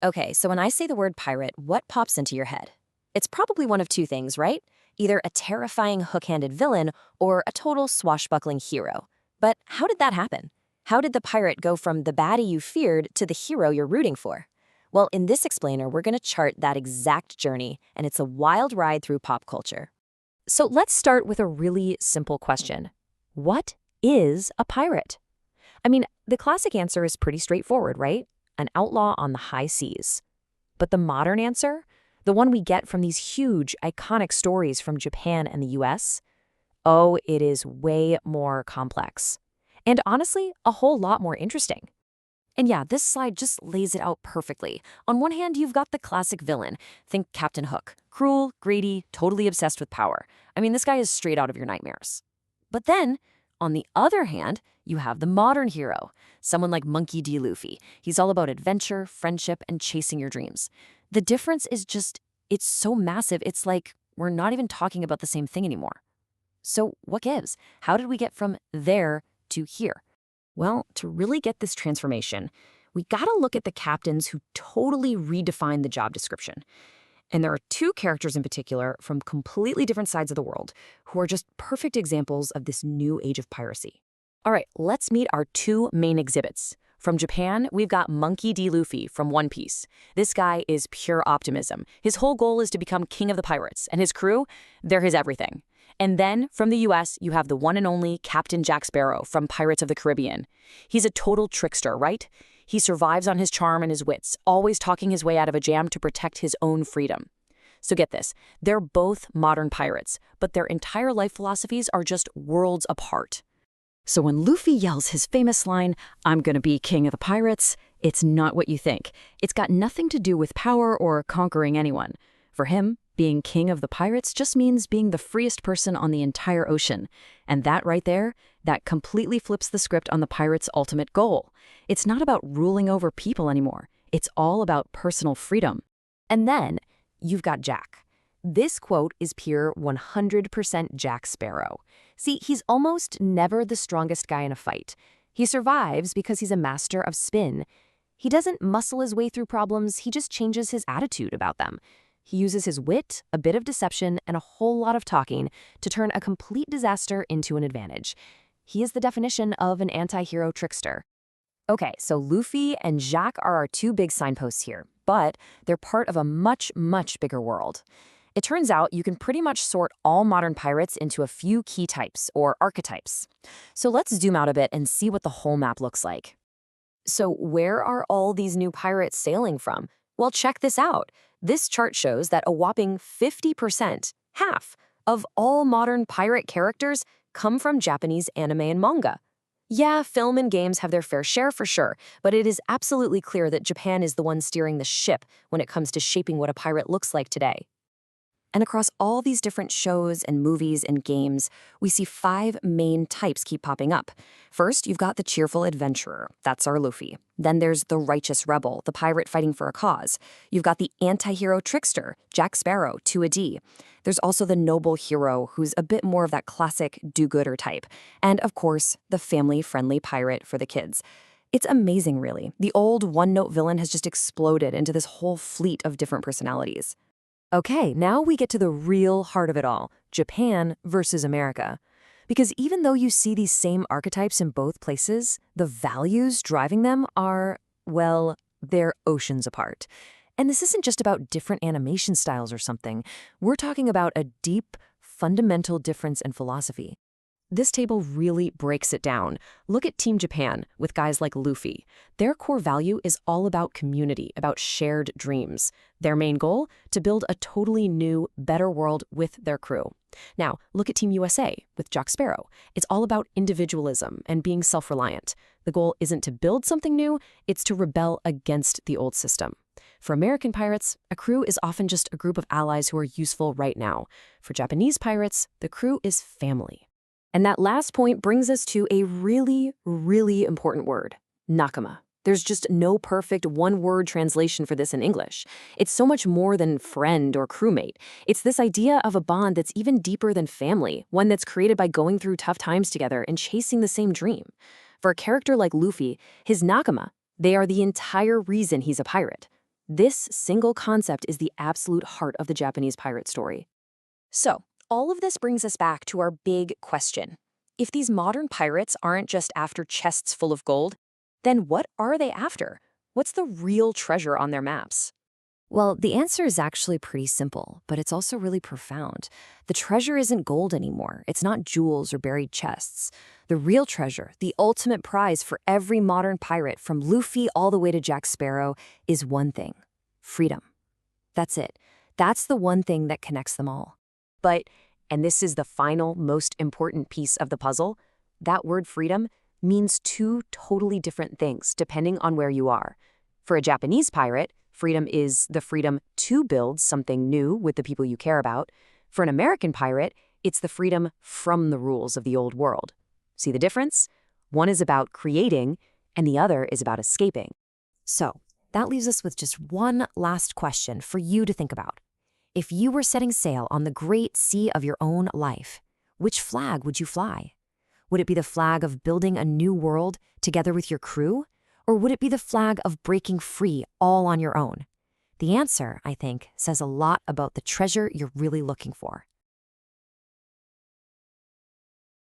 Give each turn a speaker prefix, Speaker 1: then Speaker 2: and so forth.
Speaker 1: Okay, so when I say the word pirate, what pops into your head? It's probably one of two things, right? Either a terrifying hook-handed villain or a total swashbuckling hero. But how did that happen? How did the pirate go from the baddie you feared to the hero you're rooting for? Well, in this explainer, we're going to chart that exact journey, and it's a wild ride through pop culture. So let's start with a really simple question. What is a pirate? I mean, the classic answer is pretty straightforward, right? An outlaw on the high seas. But the modern answer, the one we get from these huge, iconic stories from Japan and the US, oh, it is way more complex. And honestly, a whole lot more interesting. And yeah, this slide just lays it out perfectly. On one hand, you've got the classic villain. Think Captain Hook. Cruel, greedy, totally obsessed with power. I mean, this guy is straight out of your nightmares. But then, on the other hand, you have the modern hero, someone like Monkey D. Luffy. He's all about adventure, friendship, and chasing your dreams. The difference is just, it's so massive, it's like we're not even talking about the same thing anymore. So what gives? How did we get from there to here? Well, to really get this transformation, we gotta look at the captains who totally redefined the job description. And there are two characters in particular from completely different sides of the world who are just perfect examples of this new age of piracy. All right, let's meet our two main exhibits. From Japan, we've got Monkey D. Luffy from One Piece. This guy is pure optimism. His whole goal is to become king of the pirates, and his crew, they're his everything. And then, from the US, you have the one and only Captain Jack Sparrow from Pirates of the Caribbean. He's a total trickster, right? He survives on his charm and his wits, always talking his way out of a jam to protect his own freedom. So get this, they're both modern pirates, but their entire life philosophies are just worlds apart. So when Luffy yells his famous line, "I'm gonna be king of the pirates," it's not what you think. It's got nothing to do with power or conquering anyone. For him, being king of the pirates just means being the freest person on the entire ocean. And that right there, that completely flips the script on the pirate's ultimate goal. It's not about ruling over people anymore. It's all about personal freedom. And then you've got Jack. This quote is pure 100% Jack Sparrow. See, he's almost never the strongest guy in a fight. He survives because he's a master of spin. He doesn't muscle his way through problems, he just changes his attitude about them. He uses his wit, a bit of deception, and a whole lot of talking to turn a complete disaster into an advantage. He is the definition of an anti-hero trickster. Okay, so Luffy and Jack are our two big signposts here, but they're part of a much, much bigger world. It turns out you can pretty much sort all modern pirates into a few key types, or archetypes. So let's zoom out a bit and see what the whole map looks like. So where are all these new pirates sailing from? Well, check this out. This chart shows that a whopping 50%, half, of all modern pirate characters come from Japanese anime and manga. Yeah, film and games have their fair share for sure, but it is absolutely clear that Japan is the one steering the ship when it comes to shaping what a pirate looks like today. And across all these different shows and movies and games, we see five main types keep popping up. First, you've got the cheerful adventurer. That's our Luffy. Then there's the righteous rebel, the pirate fighting for a cause. You've got the anti-hero trickster, Jack Sparrow, to a D. There's also the noble hero, who's a bit more of that classic do-gooder type. And of course, the family-friendly pirate for the kids. It's amazing, really. The old one-note villain has just exploded into this whole fleet of different personalities. Okay, now we get to the real heart of it all, Japan versus America. Because even though you see these same archetypes in both places, the values driving them are, well, they're oceans apart. And this isn't just about different animation styles or something. We're talking about a deep, fundamental difference in philosophy. This table really breaks it down. Look at Team Japan with guys like Luffy. Their core value is all about community, about shared dreams. Their main goal? To build a totally new, better world with their crew. Now, look at Team USA with Jack Sparrow. It's all about individualism and being self-reliant. The goal isn't to build something new, it's to rebel against the old system. For American pirates, a crew is often just a group of allies who are useful right now. For Japanese pirates, the crew is family. And that last point brings us to a really, really important word, nakama. There's just no perfect one-word translation for this in English. It's so much more than friend or crewmate. It's this idea of a bond that's even deeper than family, one that's created by going through tough times together and chasing the same dream. For a character like Luffy, his nakama, they are the entire reason he's a pirate. This single concept is the absolute heart of the Japanese pirate story. So, all of this brings us back to our big question. If these modern pirates aren't just after chests full of gold, then what are they after? What's the real treasure on their maps? Well, the answer is actually pretty simple, but it's also really profound. The treasure isn't gold anymore. It's not jewels or buried chests. The real treasure, the ultimate prize for every modern pirate, from Luffy all the way to Jack Sparrow, is one thing: freedom. That's it. That's the one thing that connects them all. But, and this is the final, most important piece of the puzzle, that word freedom means two totally different things depending on where you are. For a Japanese pirate, freedom is the freedom to build something new with the people you care about. For an American pirate, it's the freedom from the rules of the old world. See the difference? One is about creating, and the other is about escaping. So, that leaves us with just one last question for you to think about. If you were setting sail on the great sea of your own life, which flag would you fly? Would it be the flag of building a new world together with your crew? Or would it be the flag of breaking free all on your own? The answer, I think, says a lot about the treasure you're really looking for.